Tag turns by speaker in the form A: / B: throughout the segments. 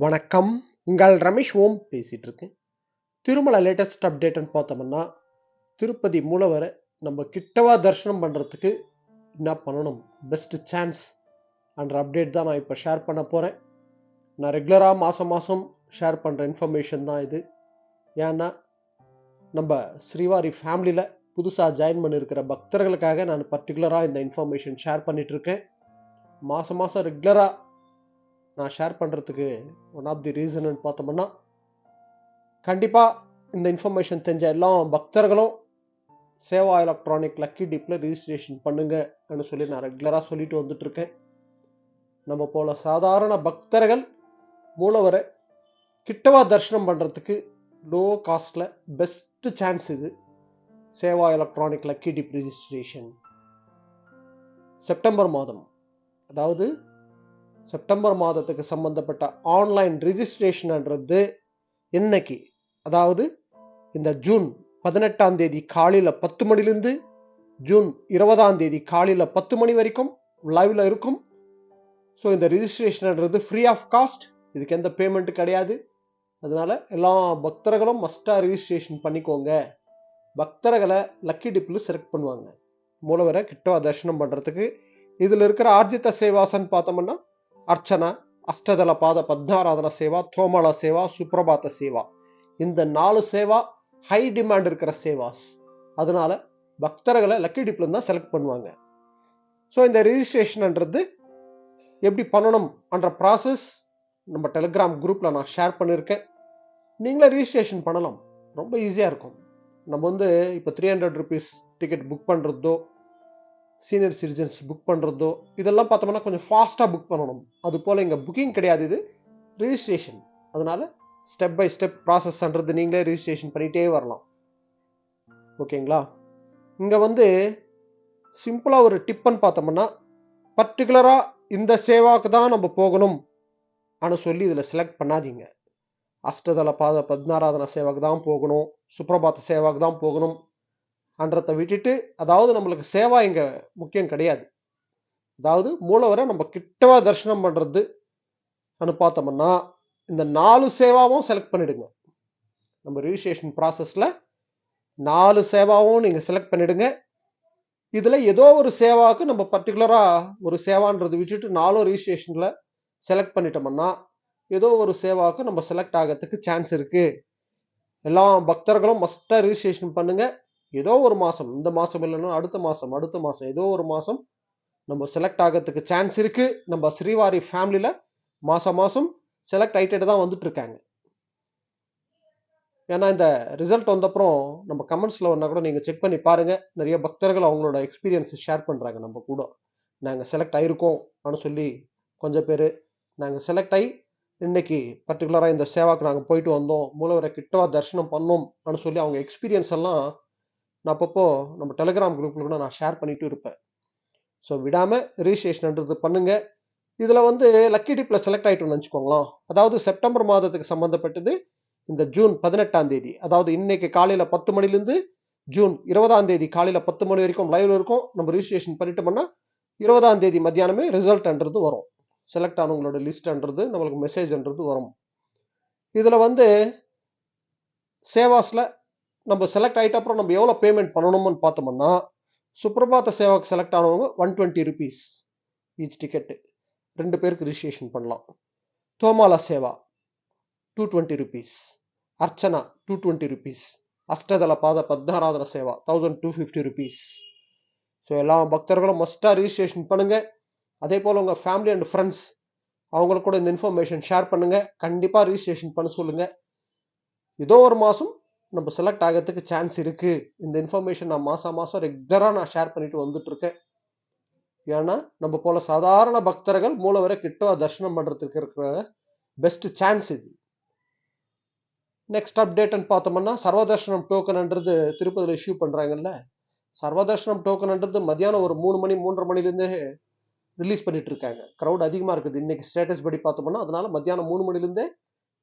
A: வணக்கம். உங்கள் ரமேஷ் ஓம் பேசிட்டு இருக்கேன். திருமலை லேட்டஸ்ட் அப்டேட்னு பார்த்தோம்னா, திருப்பதி மூலவரை நம்ம கிட்டவா தரிசனம் பண்ணுறதுக்கு என்ன பண்ணணும், பெஸ்ட் சான்ஸ் என்ற அப்டேட் தான் நான் இப்போ ஷேர் பண்ண போகிறேன். நான் ரெகுலராக மாதம் மாதம் ஷேர் பண்ணுற இன்ஃபர்மேஷன் தான் இது. ஏன்னா நம்ம ஸ்ரீவாரி ஃபேமிலியில் புதுசாக ஜாயின் பண்ணியிருக்கிற பக்தர்களுக்காக நான் பர்டிகுலராக இந்த இன்ஃபர்மேஷன் ஷேர் பண்ணிகிட்ருக்கேன். மாதம் மாதம் ரெகுலராக நான் ஷேர் பண்ணுறதுக்கு ஒன் ஆஃப் தி ரீசன் பார்த்தோம்னா, கண்டிப்பாக இந்த இன்ஃபர்மேஷன் தெரிஞ்ச எல்லா பக்தர்களும் சேவா எலக்ட்ரானிக் லக்கி டிப்பில் ரிஜிஸ்ட்ரேஷன் பண்ணுங்கன்னு சொல்லி நான் ரெகுலராக சொல்லிட்டு வந்துட்டுருக்கேன். நம்ம போல சாதாரண பக்தர்கள் மூலவரை கிட்டவா தரிசனம் பண்ணுறதுக்கு லோ காஸ்டில் பெஸ்ட் சான்ஸ் இது. Seva electronic lucky tip registration September மாதம், அதாவது செப்டம்பர் மாதத்துக்கு சம்பந்தப்பட்ட ஆன்லைன் ரிஜிஸ்ட்ரேஷன்ன்றது இன்னைக்கு, அதாவது இந்த ஜூன் 18ஆம் தேதி காலையில் 10 மணிலிருந்து ஜூன் 20ஆம் தேதி காலையில் 10 மணி வரைக்கும் லைவ்ல இருக்கும். ஸோ இந்த ரிஜிஸ்ட்ரேஷன்ன்றது ஃப்ரீ ஆஃப் காஸ்ட், இதுக்கு எந்த பேமெண்ட் கிடையாது. அதனால எல்லா பக்தர்களும் மஸ்டா ரிஜிஸ்ட்ரேஷன் பண்ணிக்கோங்க. பக்தர்களை லக்கி டிப்பில் செலக்ட் பண்ணுவாங்க மூலவரை கிட்டவா தரிசனம் பண்ணுறதுக்கு. இதில் இருக்கிற ஆர்ஜித சேவாசன் பார்த்தோம்னா, அர்ச்சனா, அஷ்டதல பாத பத்மாராதன சேவா, தோமள சேவா, சுப்ரபாத சேவா, இந்த 4 சேவா ஹை டிமாண்ட் இருக்கிற சேவாஸ். அதனால பக்தர்களை லக்கி டிப்ல தான் செலக்ட் பண்ணுவாங்க. ஸோ இந்த ரிஜிஸ்ட்ரேஷன்ன்றது எப்படி பண்ணணும் என்ற ப்ராசஸ் நம்ம டெலிகிராம் குரூப்ல நான் ஷேர் பண்ணியிருக்கேன். நீங்களே ரிஜிஸ்ட்ரேஷன் பண்ணலாம், ரொம்ப ஈஸியாக இருக்கும். நம்ம வந்து இப்போ 300 rupees டிக்கெட் புக் பண்ணுறதோ, சீனியர் சிட்டிசன்ஸ் புக் பண்ணுறதோ, இதெல்லாம் பார்த்தோம்னா கொஞ்சம் ஃபாஸ்ட்டாக புக் பண்ணணும். அது போல் இங்கே புக்கிங் கிடையாது, இது ரிஜிஸ்ட்ரேஷன். அதனால ஸ்டெப் பை ஸ்டெப் ப்ராசஸ்ன்றது நீங்களே ரிஜிஸ்ட்ரேஷன் பண்ணிகிட்டே வரலாம். ஓகேங்களா? இங்கே வந்து சிம்பிளாக ஒரு டிப்புன்னு பார்த்தோம்னா, பர்டிகுலராக இந்த சேவாவுக்கு தான் நம்ம போகணும் ஆனால் சொல்லி இதில் செலக்ட் பண்ணாதீங்க. அஷ்டதல பாத பத்மாராதன சேவாக்கு தான் போகணும், சுப்ரபாத சேவாக்கு தான் போகணும் அன்றதை விட்டுட்டு, அதாவது நம்மளுக்கு சேவா இங்க முக்கியம் கிடையாது. அதாவது மூலவரை நம்ம கிட்டவா தரிசனம் பண்றது பார்த்தோம்னா, இந்த 4 சேவாவும் செலக்ட் பண்ணிடுங்க. நம்ம ரிஜிஸ்ட்ரேஷன் ப்ராசஸ்ல 4 சேவாவும் நீங்க செலக்ட் பண்ணிடுங்க. இதுல ஏதோ ஒரு சேவாவுக்கு நம்ம பர்டிகுலரா ஒரு சேவான்றது விட்டுட்டு 4 ரிஜிஸ்ட்ரேஷன்ல செலக்ட் பண்ணிட்டோம்னா, ஏதோ ஒரு சேவாவுக்கு நம்ம செலக்ட் ஆகிறதுக்கு சான்ஸ் இருக்கு. எல்லா பக்தர்களும் மஸ்டா ரிஜிஸ்ட்ரேஷன் பண்ணுங்க. ஏதோ ஒரு மாசம், இந்த மாசம் இல்லைன்னா அடுத்த மாசம் ஏதோ ஒரு மாசம் நம்ம செலக்ட் ஆகிறதுக்கு சான்ஸ் இருக்கு. நம்ம ஸ்ரீவாரி ஃபேமிலியில மாசம் மாசம் செலக்ட் ஆயிட்டு தான் வந்துட்டு இருக்காங்க. ஏன்னா இந்த ரிசல்ட் வந்தப்புறம் நம்ம கமெண்ட்ஸ்ல ஒன்னா கூட நீங்க செக் பண்ணி பாருங்க. நிறைய பக்தர்கள் அவங்களோட எக்ஸ்பீரியன்ஸ் ஷேர் பண்றாங்க. நம்ம கூட நாங்க செலக்ட் ஆயிருக்கோம் அப்படின்னு சொல்லி கொஞ்சம் பேர் நாங்க செலக்ட் ஆகி இன்னைக்கு பர்டிகுலரா இந்த சேவாக்கு நாங்க போயிட்டு வந்தோம், மூலவரை கிட்டவா தரிசனம் பண்ணோம் அப்படின்னு சொல்லி அவங்க எக்ஸ்பீரியன்ஸ் எல்லாம் நான் அப்பப்போ நம்ம டெலிகிராம் குரூப்ல கூட நான் ஷேர் பண்ணிட்டு இருப்பேன். ஸோ விடாம ரிஜிஸ்ட்ரேஷன்ன்றது பண்ணுங்க. இதுல வந்து லக்கி டிப்ல செலக்ட் ஆயிட்டோம்னு நினச்சிக்கோங்களேன். அதாவது செப்டம்பர் மாதத்துக்கு சம்பந்தப்பட்டது இந்த ஜூன் 18ஆம் தேதி, அதாவது இன்னைக்கு காலையில 10 மணிலிருந்து ஜூன் 20ஆம் தேதி காலையில 10 மணி வரைக்கும் லைவ்ல இருக்கும். நம்ம ரிஜிஸ்ட்ரேஷன் பண்ணிட்டோம்னா 20ஆம் தேதி மத்தியானமே ரிசல்ட்ன்றது வரும். செலக்ட் ஆனவங்களோட லிஸ்ட்ன்றது நம்மளுக்கு மெசேஜ்ன்றது வரும். இதுல வந்து சேவாஸ்ல நம்ம செலக்ட் ஆயிட்ட அப்புறம் நம்ம எவ்வளவு பேமெண்ட் பண்ணணும்னு பார்த்தோம்னா, சுப்ரபாத சேவாக்கு செலக்ட் ஆனவங்க 120 rupees ஈச் டிக்கெட், 2 பேருக்கு ரிஜிஸ்ட்ரேஷன் பண்ணலாம். தோமாலா சேவா 220 rupees, அர்ச்சனா 220 rupees, அஷ்டதல பாத பத்மாராதன சேவா 1250 rupees. ஸோ எல்லா பக்தர்களும் மஸ்டா ரிஜிஸ்ட்ரேஷன் பண்ணுங்க. அதே போல உங்க ஃபேமிலி அண்ட் ஃப்ரெண்ட்ஸ் அவங்களுக்கு கூட இந்த இன்ஃபர்மேஷன் ஷேர் பண்ணுங்க. கண்டிப்பா ரிஜிஸ்ட்ரேஷன் பண்ண சொல்லுங்க. ஏதோ ஒரு மாசம் நம்ம செலக்ட் ஆகிறதுக்கு சான்ஸ் இருக்கு. இந்த இன்ஃபர்மேஷன் நான் மாசம் ரெகுலரா நான் ஷேர் பண்ணிட்டு வந்துட்டு இருக்கேன். ஏன்னா நம்ம போல சாதாரண பக்தர்கள் மூலவரை கிட்டவா தரிசனம் பண்றதுக்கு இருக்கிற பெஸ்ட் சான்ஸ் இது. நெக்ஸ்ட் அப்டேட்னு பார்த்தோம்னா, சர்வதர்ஷனம் டோக்கன்ன்றது திருப்பதியில் இஷ்யூ பண்றாங்கல்ல. சர்வதர்ஷனம் டோக்கன்ன்றது மதியானம் ஒரு 3 மணி 3:30 மணிலேருந்து ரிலீஸ் பண்ணிட்டு இருக்காங்க. க்ரௌட் அதிகமா இருக்குது இன்னைக்கு ஸ்டேட்டஸ் படி பார்த்தோம்னா. அதனால மத்தியானம் 3 மணிலேருந்தே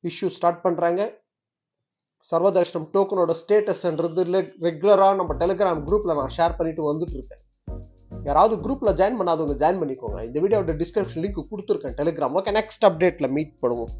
A: இஷ்யூ ஸ்டார்ட் பண்றாங்க. சர்வதர்ஷனம் டோக்கனோட ஸ்டேட்டஸ்ன்றது ரெகுலரா நம்ம டெலிகிராம் குரூப்ல நான் ஷேர் பண்ணிட்டு வந்துட்டு இருக்கேன். யாராவது குரூப்ல ஜாயின் பண்ணாதவங்க ஜாயின் பண்ணிக்கோங்க. இந்த வீடியோட டிஸ்கிரிப்ஷன் லிங்க் கொடுத்துருக்கேன் டெலிகிராம். ஓகே, நெக்ஸ்ட் அப்டேட்ல மீட் பண்ணுவோம்.